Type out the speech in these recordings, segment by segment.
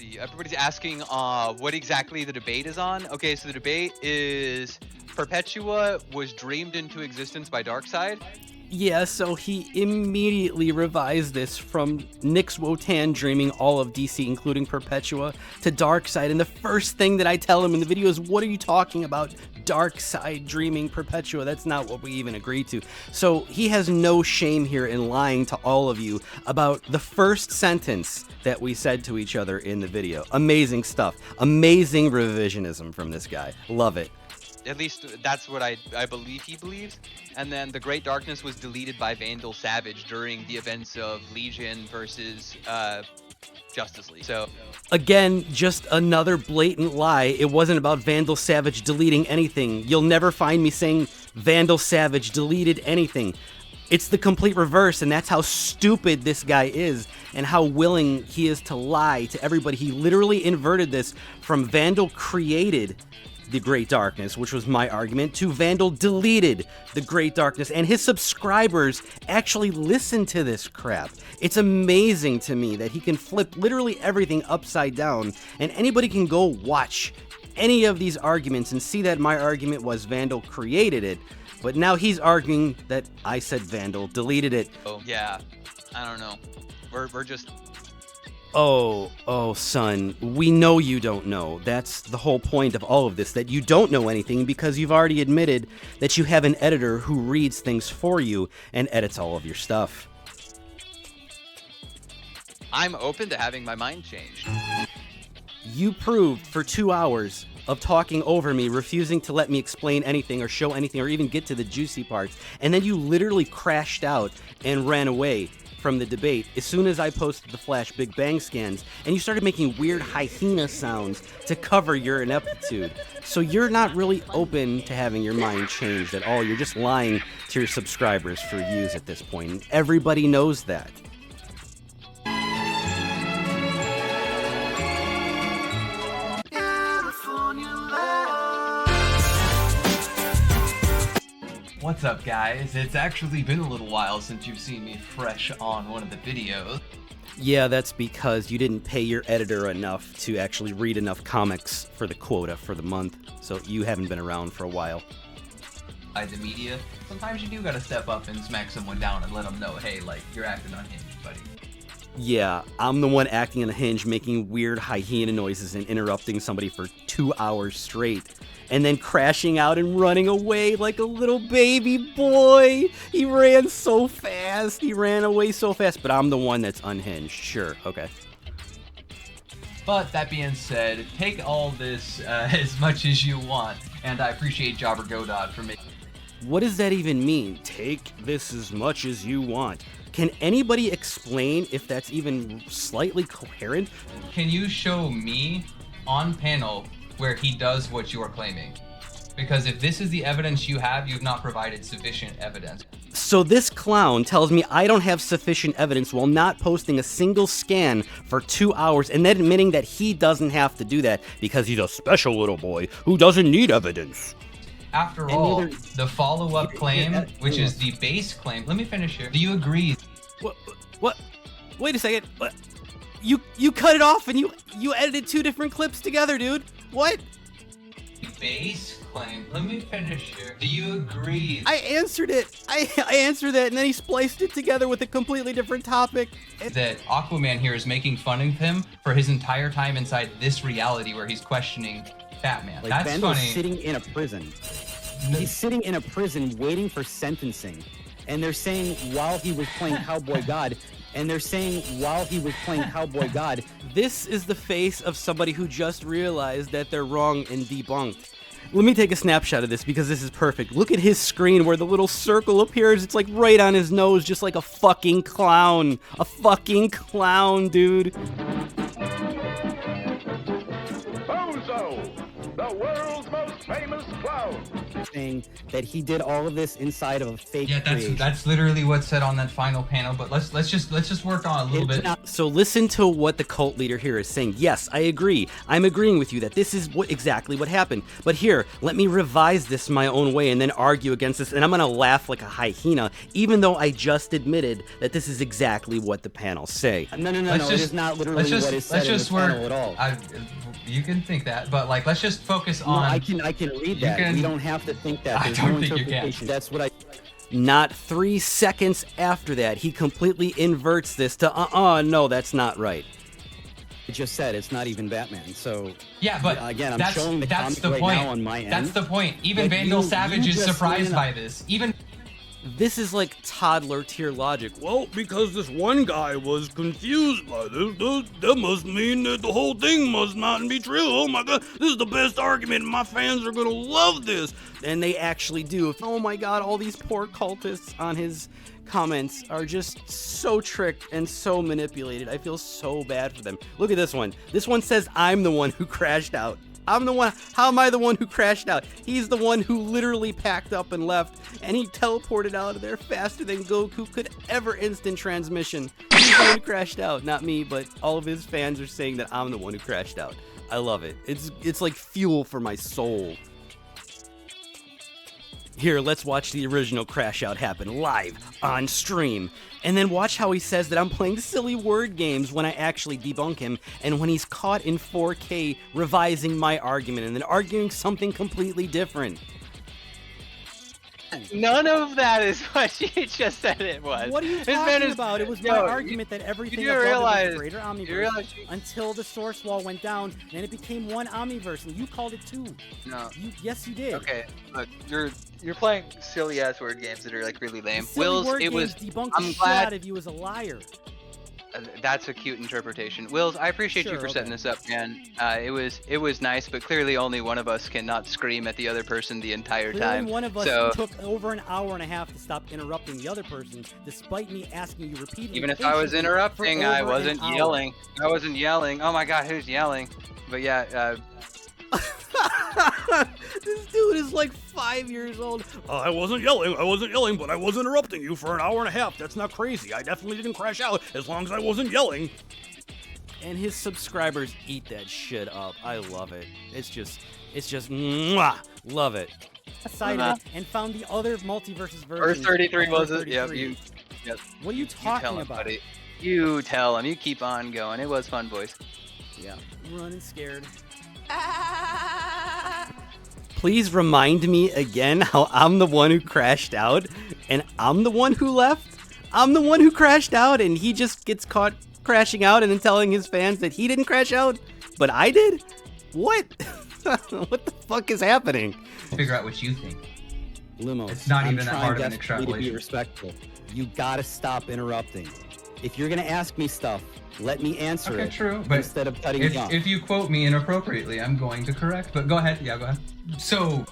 see. Everybody's asking what exactly the debate is on. Okay, so the debate is Perpetua was dreamed into existence by Darkseid. Yeah, so he immediately revised this from Nyx Wotan dreaming all of DC, including Perpetua, to Darkseid. And the first thing that I tell him in the video is, what are you talking about? Darkseid dreaming Perpetua? That's not what we even agreed to. So he has no shame here in lying to all of you about the first sentence that we said to each other in the video. Amazing stuff. Amazing revisionism from this guy. Love it. At least that's what I believe he believes. And then the Great Darkness was deleted by Vandal Savage during the events of Legion versus Justice League. So again, just another blatant lie. It wasn't about Vandal Savage deleting anything. You'll never find me saying Vandal Savage deleted anything. It's the complete reverse, and that's how stupid this guy is and how willing he is to lie to everybody. He literally inverted this from Vandal created the Great Darkness, which was my argument, to Vandal deleted the Great Darkness, and his subscribers actually listen to this crap. It's amazing to me that he can flip literally everything upside down, and anybody can go watch any of these arguments and see that my argument was Vandal created it, but now he's arguing that I said Vandal deleted it. oh yeah, I don't know. We're just Oh, son, we know you don't know. That's the whole point of all of this, that you don't know anything because you've already admitted that you have an editor who reads things for you and edits all of your stuff. I'm open to having my mind changed. You proved for 2 hours of talking over me, refusing to let me explain anything or show anything or even get to the juicy parts, and then you literally crashed out and ran away from the debate as soon as I posted the Flash Big Bang scans, and you started making weird hyena sounds to cover your ineptitude. So you're not really open to having your mind changed at all. You're just lying to your subscribers for views at this point, and everybody knows that. What's up, guys? It's actually been a little while since you've seen me fresh on one of the videos. Yeah, that's because you didn't pay your editor enough to actually read enough comics for the quota for the month, so you haven't been around for a while. By the media, sometimes you do gotta step up and smack someone down and let them know, hey, like, you're acting unhinged, buddy. Yeah, I'm the one acting unhinged, making weird hyena noises and interrupting somebody for 2 hours straight, and then crashing out and running away like a little baby boy. He ran so fast. He ran away so fast, but I'm the one that's unhinged. Sure, okay. But that being said, take all this as much as you want, and I appreciate Jobber Godot for making... What does that even mean? Take this as much as you want. Can anybody explain if that's even slightly coherent? Can you show me on panel where he does what you are claiming? Because if this is the evidence you have, you've not provided sufficient evidence. So this clown tells me I don't have sufficient evidence while not posting a single scan for 2 hours and then admitting that he doesn't have to do that because he's a special little boy who doesn't need evidence. After all, the follow-up claim, which is the base claim, let me finish here. Do you agree? What? Wait a second. What? You cut it off and you edited 2 different clips together, dude. What? Base claim. Let me finish here. Do you agree? I answered it. I answered that, and then he spliced it together with a completely different topic. That Aquaman here is making fun of him for his entire time inside this reality where he's questioning Batman. Like, that's Vandal's funny. sitting in a prison. He's sitting in a prison waiting for sentencing. And they're saying while he was playing Cowboy God, This is the face of somebody who just realized that they're wrong and debunked. Let me take a snapshot of this because this is perfect. Look at his screen where the little circle appears. It's like right on his nose, just like a fucking clown. A fucking clown, dude. Bozo! the world's most famous clown. saying that he did all of this inside of a fake Yeah, creation. that's literally what's said on that final panel. But let's just work on a little It's bit. not- So listen to what the cult leader here is saying. Yes, I agree. I'm agreeing with you that this is exactly what happened. But here, let me revise this my own way and then argue against this. And I'm going to laugh like a hyena, even though I just admitted that this is exactly what the panels say. No, Let's it just- is not literally let's just what is said in the panel at all. You can think that, but like, let's just focus No, on. I can read that. can- We don't have to think that. I There's don't no think you can. interpretation. That's what I. Not 3 seconds after that, he completely inverts this to, no, that's not right. just said. It's not even Batman. So Yeah, but again, I'm that's, showing the that's comic the right point. now on my end. That's the point. Even Like, Vandal you Savage is just surprised ran by up- this. Even This is like toddler tier logic. Well, because this one guy was confused by this, that must mean that the whole thing must not be true. Oh my god, this is the best argument. My fans are gonna love this. And they actually do. Oh my god, all these poor cultists on his comments are just so tricked and so manipulated. I feel so bad for them. Look at this one. This one says I'm the one who crashed out. I'm the one. How am I the one who crashed out? He's the one who literally packed up and left, and he teleported out of there faster than Goku could ever instant transmission. He's the one who crashed out, not me, but all of his fans are saying that I'm the one who crashed out. I love it. It's like fuel for my soul. Here, let's watch the original crash out happen live on stream. And then watch how he says that I'm playing silly word games when I actually debunk him, and when he's caught in 4K revising my argument and then arguing something completely different. None of that is what you just said it was. What are you This man talking is- about? It was No, my you- argument that everything you do above realize- it was a greater omniverse you realize you- until the source wall went down, and it became one omniverse, and you called it two. No. Yes, you did. Okay, look, you're playing silly ass word games that are like really lame. Silly Wills, word it was- games debunked I'm the shit glad- out of you as a liar. That's a cute interpretation. Wills, I appreciate you Sure, for setting okay. this up, man. It was nice, but clearly only one of us cannot scream at the other person the entire Clearly time. one of us So took over an hour and a half to stop interrupting the other person, despite me asking you repeatedly. even if I was patiently interrupting, for I over an wasn't hour. yelling. I wasn't yelling. Oh my god, who's yelling? But yeah, This dude is like 5 years old. I wasn't yelling, but I was interrupting you for an hour and a half. That's not crazy. I definitely didn't crash out as long as I wasn't yelling. And his subscribers eat that shit up. I love it. It's just mwah, love it. Cited it and found the other multiverses version. Earth 33 was it? 33. Yep. Yep. What are you You talking tell him, about? buddy. You tell him. You keep on going. It was fun, boys. Yeah, running scared. Please remind me again how I'm the one who crashed out and I'm the one who left. I'm the one who crashed out and he just gets caught crashing out and then telling his fans that he didn't crash out, but I did? What? What the fuck is happening? figure out what you think. Lumos, It's not I'm even that trying hard of an desperately to be extrapolation. respectful. You gotta stop interrupting. If you're gonna ask me stuff, let me answer Okay, it true, but instead of cutting me off. If you quote me inappropriately, I'm going to correct. But go ahead. Yeah, go ahead. So,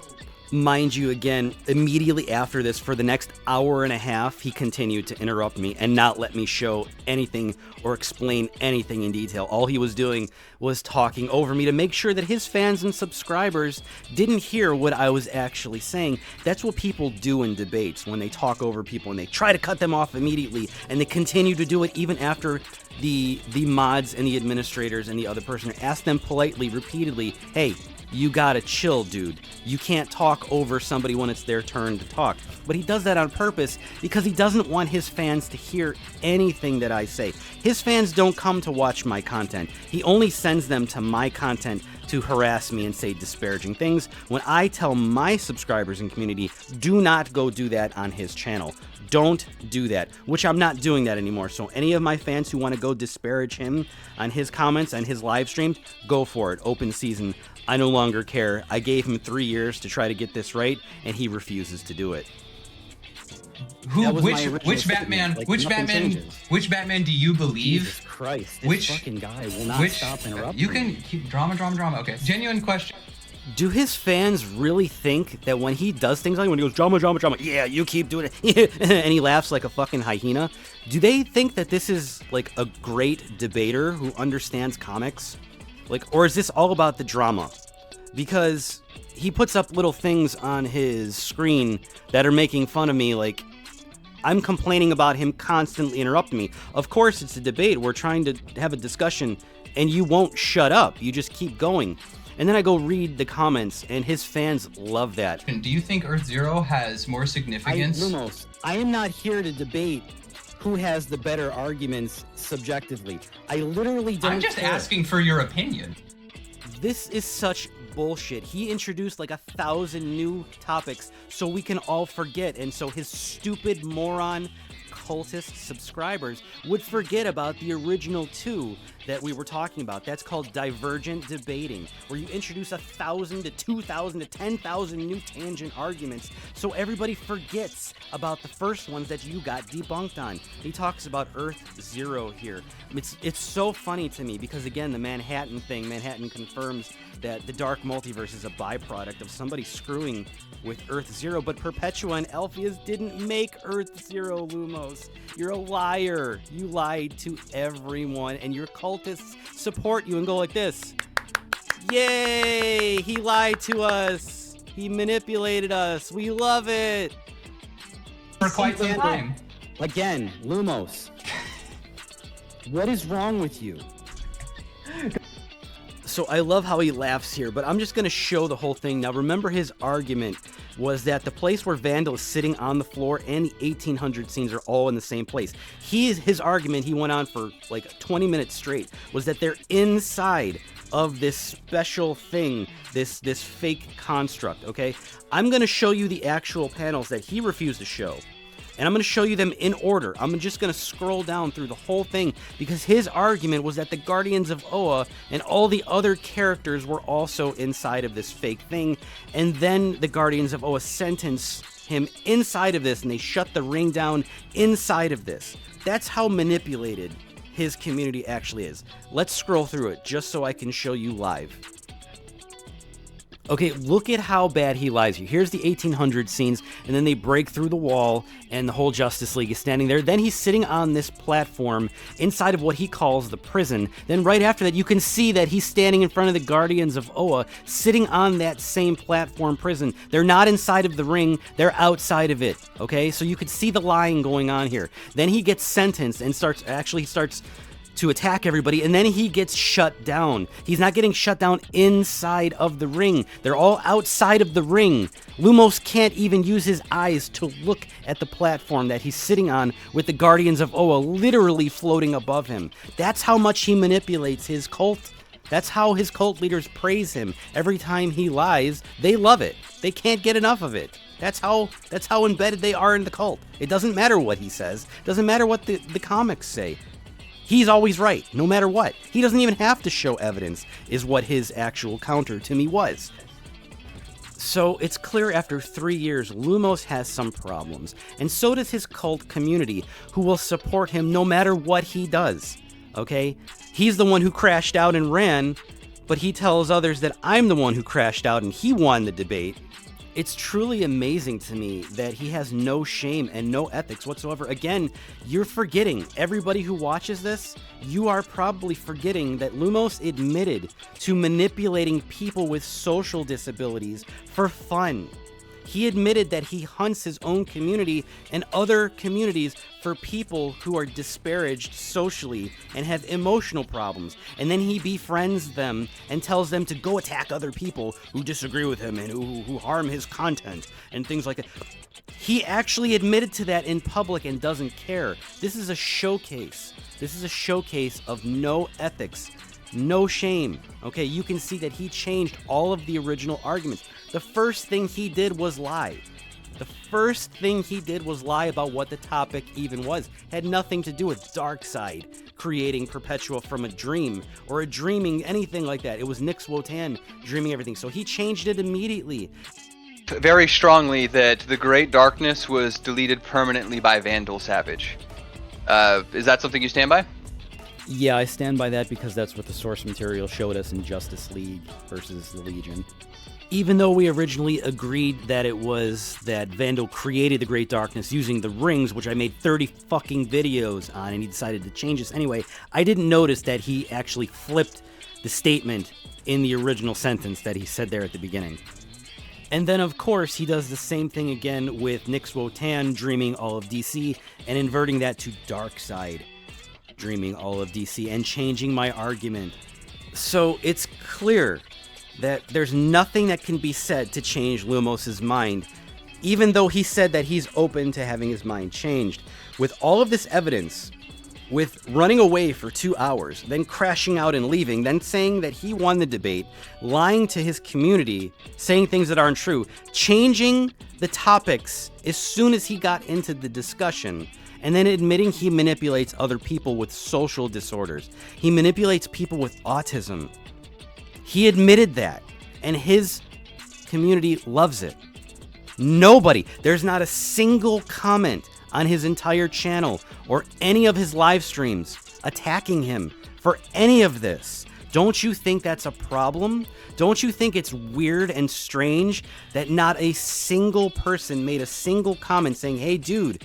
Mind you, again, immediately after this, for the next hour and a half, he continued to interrupt me and not let me show anything or explain anything in detail. All he was doing was talking over me to make sure that his fans and subscribers didn't hear what I was actually saying. That's what people do in debates when they talk over people and they try to cut them off immediately, and they continue to do it even after the mods and the administrators and the other person ask them politely, repeatedly, hey, you gotta chill, dude. You can't talk over somebody when it's their turn to talk. But he does that on purpose because he doesn't want his fans to hear anything that I say. His fans don't come to watch my content. He only sends them to my content to harass me and say disparaging things when I tell my subscribers and community, do not go do that on his channel. Don't do that, which I'm not doing that anymore. So any of my fans who want to go disparage him on his comments and his live streams, go for it. Open season. I no longer care. I gave him 3 years to try to get this right, and he refuses to do it. That was my original which statement. Batman, Like, which nothing Batman, changes. which Batman do you believe? Jesus Christ, this Which fucking guy will not which stop interrupting. you can keep drama. Okay, genuine question. Do his fans really think that when he does things like when he goes drama, yeah, you keep doing it, and he laughs like a fucking hyena, do they think that this is like a great debater who understands comics? Like, or is this all about the drama? because he puts up little things on his screen that are making fun of me, like I'm complaining about him constantly interrupting me. Of course, it's a debate. We're trying to have a discussion, and you won't shut up. You just keep going. And then I go read the comments, and his fans love that. Do you think Earth Zero has more significance? Lumos, I am not here to debate who has the better arguments subjectively. I literally don't I'm just care. asking for your opinion. This is such bullshit. He introduced like 1,000 new topics so we can all forget, and so his stupid moron cultist subscribers would forget about the original 2 that we were talking about. That's called divergent debating, where you introduce 1,000 to 2,000 to 10,000 new tangent arguments so everybody forgets about the first ones that you got debunked on. He talks about Earth Zero here. It's so funny to me because, again, the Manhattan thing, Manhattan confirms that the dark multiverse is a byproduct of somebody screwing with Earth Zero, but Perpetua and Alpheus didn't make Earth Zero, Lumos. You're a liar. You lied to everyone, and your cultists support you and go like this. Yay! He lied to us. He manipulated us. We love it. For quite some time. Again, Lumos. What is wrong with you? So I love how he laughs here, but I'm just going to show the whole thing. Now, remember his argument was that the place where Vandal is sitting on the floor and the 1800 scenes are all in the same place. His argument, he went on for like 20 minutes straight, was that they're inside of this special thing, this fake construct, okay? I'm going to show you the actual panels that he refused to show. And I'm going to show you them in order. I'm just going to scroll down through the whole thing because his argument was that the Guardians of Oa and all the other characters were also inside of this fake thing. And then the Guardians of Oa sentence him inside of this, and they shut the ring down inside of this. That's how manipulated his community actually is. Let's scroll through it just so I can show you live. Okay, look at how bad he lies you. Here's the 1800 scenes, and then they break through the wall, and the whole Justice League is standing there. Then he's sitting on this platform inside of what he calls the prison. Then right after that, you can see that he's standing in front of the Guardians of Oa, sitting on that same platform prison. They're not inside of the ring, they're outside of it, okay? So you could see the lying going on here. Then he gets sentenced and starts to attack everybody, and then he gets shut down. He's not getting shut down inside of the ring. They're all outside of the ring. Lumos can't even use his eyes to look at the platform that he's sitting on with the Guardians of Oa literally floating above him. That's how much he manipulates his cult. That's how his cult leaders praise him. Every time he lies, they love it. They can't get enough of it. That's how embedded they are in the cult. It doesn't matter what he says. It doesn't matter what the comics say. He's always right, no matter what. He doesn't even have to show evidence, is what his actual counter to me was. So it's clear after 3 years, Lumos has some problems, and so does his cult community, who will support him no matter what he does, okay? He's the one who crashed out and ran, but he tells others that I'm the one who crashed out and he won the debate. It's truly amazing to me that he has no shame and no ethics whatsoever. Again, you're forgetting, everybody who watches this, you are probably forgetting that Lumos admitted to manipulating people with social disabilities for fun. He admitted that he hunts his own community and other communities for people who are disparaged socially and have emotional problems. And then he befriends them and tells them to go attack other people who disagree with him and who harm his content and things like that. He actually admitted to that in public and doesn't care. This is a showcase. This is a showcase of no ethics, no shame. Okay, you can see that he changed all of the original arguments. The first thing he did was lie. The first thing he did was lie about what the topic even was. Had nothing to do with Darkseid creating Perpetua from a dream or a dreaming, anything like that. It was Nyx Wotan dreaming everything. So he changed it immediately. Very strongly that the Great Darkness was deleted permanently by Vandal Savage. Is that something you stand by? Yeah, I stand by that because that's what the source material showed us in Justice League versus the Legion. Even though we originally agreed that it was that Vandal created the Great Darkness using the rings, which I made 30 fucking videos on, and he decided to change this anyway, I didn't notice that he actually flipped the statement in the original sentence that he said there at the beginning. And then, of course, he does the same thing again with Nix Wotan dreaming all of DC and inverting that to Darkseid dreaming all of DC and changing my argument. So it's clear that there's nothing that can be said to change Lumos' mind, even though he said that he's open to having his mind changed. With all of this evidence, with running away for 2 hours, then crashing out and leaving, then saying that he won the debate, lying to his community, saying things that aren't true, changing the topics as soon as he got into the discussion, and then admitting he manipulates other people with social disorders. He manipulates people with autism. He admitted that, and his community loves it. Nobody, there's not a single comment on his entire channel or any of his live streams attacking him for any of this. Don't you think that's a problem? Don't you think it's weird and strange that not a single person made a single comment saying, hey dude,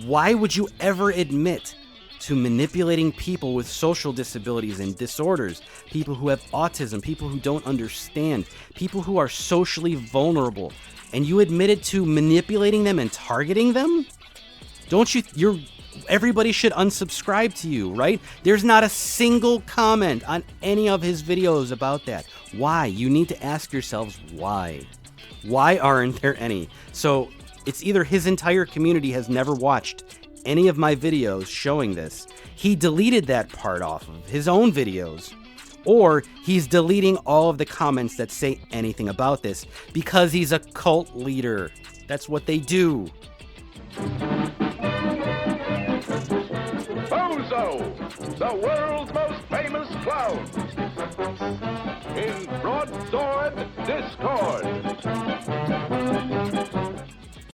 why would you ever admit to manipulating people with social disabilities and disorders, people who have autism, people who don't understand, people who are socially vulnerable, and you admitted to manipulating them and targeting them? Don't you, everybody should unsubscribe to you, right? There's not a single comment on any of his videos about that. Why? You need to ask yourselves why. Why aren't there any? So it's either his entire community has never watched any of my videos showing this, he deleted that part off of his own videos, or he's deleting all of the comments that say anything about this because he's a cult leader. That's what they do. Bozo, the world's most famous clown. In broadsword discord.